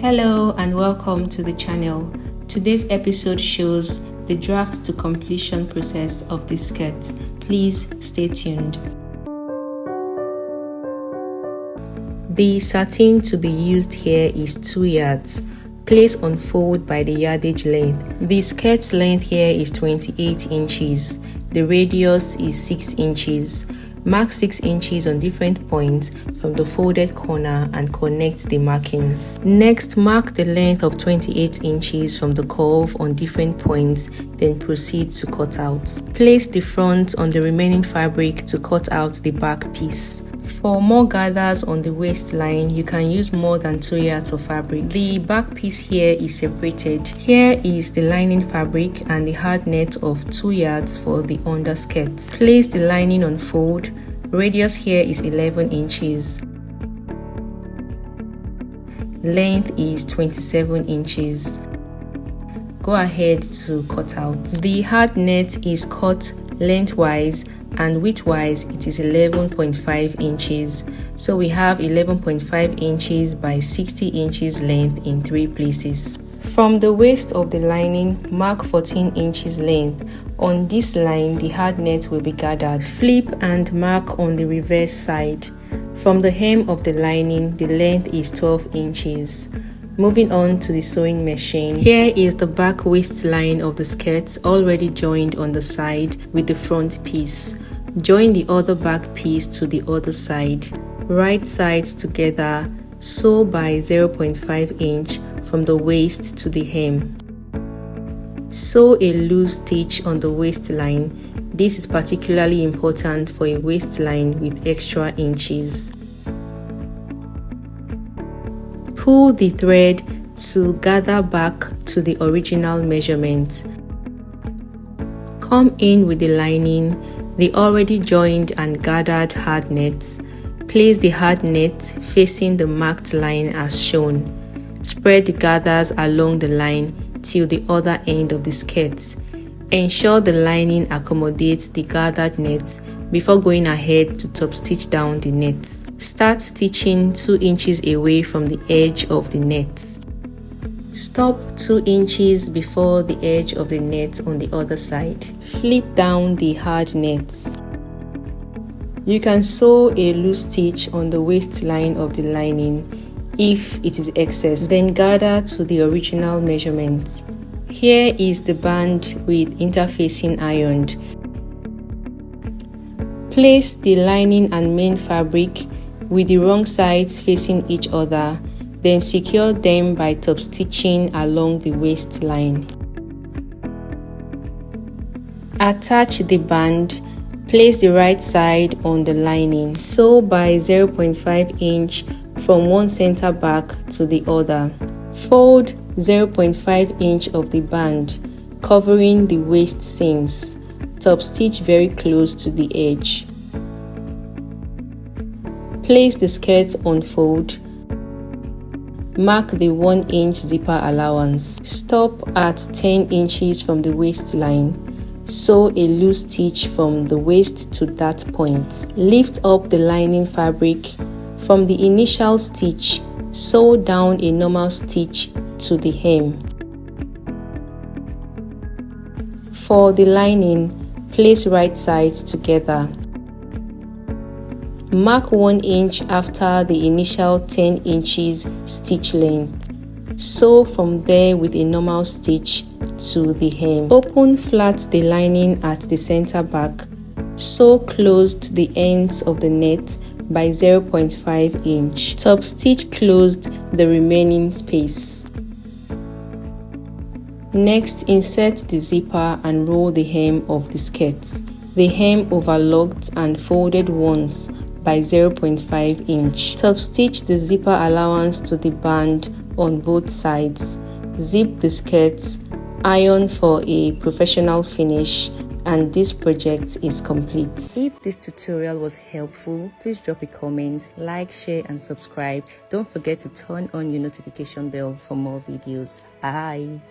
Hello and welcome to the channel. Today's episode shows the draft to completion process of this skirt. Please stay tuned. The satin to be used here is 2 yards. Place on fold by the yardage length. The skirt's length here is 28 inches. The radius is 6 inches. Mark 6 inches on different points from the folded corner and connect the markings. Next, mark the length of 28 inches from the curve on different points, then proceed to cut out. Place the front on the remaining fabric to cut out the back piece. For more gathers on the waistline, you can use more than 2 yards of fabric. The back piece here is separated. Here is the lining fabric and the hard net of 2 yards for the underskirt. Place the lining on fold. Radius here is 11 inches. Length is 27 inches. Go ahead to cut out. The hard net is cut lengthwise and widthwise it is 11.5 inches. So we have 11.5 inches by 60 inches length in 3 places. From the waist of the lining, mark 14 inches length. On this line, the hard net will be gathered. Flip and mark on the reverse side. From the hem of the lining, the length is 12 inches. Moving on to the sewing machine. Here is the back waistline of the skirt already joined on the side with the front piece. Join the other back piece to the other side. Right sides together. Sew by 0.5 inch from the waist to the hem. Sew a loose stitch on the waistline. This is particularly important for a waistline with extra inches. Pull the thread to gather back to the original measurement. Come in with the lining, the already joined and gathered hard net. Place the hard net facing the marked line as shown. Spread the gathers along the line till the other end of the skirt. Ensure the lining accommodates the gathered net before going ahead to top stitch down the net. Start stitching 2 inches away from the edge of the net. Stop 2 inches before the edge of the net on the other side. Flip down the hard net. You can sew a loose stitch on the waistline of the lining if it is excess, then gather to the original measurement. Here is the band with interfacing ironed. Place the lining and main fabric with the wrong sides facing each other, then secure them by top stitching along the waistline. Attach the band. Place the right side on the lining. Sew by 0.5 inch from one center back to the other. Fold 0.5 inch of the band, covering the waist seams. Top stitch very close to the edge. Place the skirt on fold. Mark the 1 inch zipper allowance. Stop at 10 inches from the waistline. Sew a loose stitch from the waist to that point. Lift up the lining fabric. From the initial stitch, sew down a normal stitch to the hem. For the lining, place right sides together. Mark 1 inch after the initial 10 inches stitch length. Sew from there with a normal stitch to the hem. Open flat the lining at the center back. Sew closed the ends of the net by 0.5 inch. Top stitch closed the remaining space. Next, insert the zipper and roll the hem of the skirt. The hem overlocked and folded once by 0.5 inch. Top stitch the zipper allowance to the band on both sides. Zip the skirt. Iron for a professional finish, and this project is complete. If this tutorial was helpful, please drop a comment, like, share and subscribe. Don't forget to turn on your notification bell for more videos. Bye.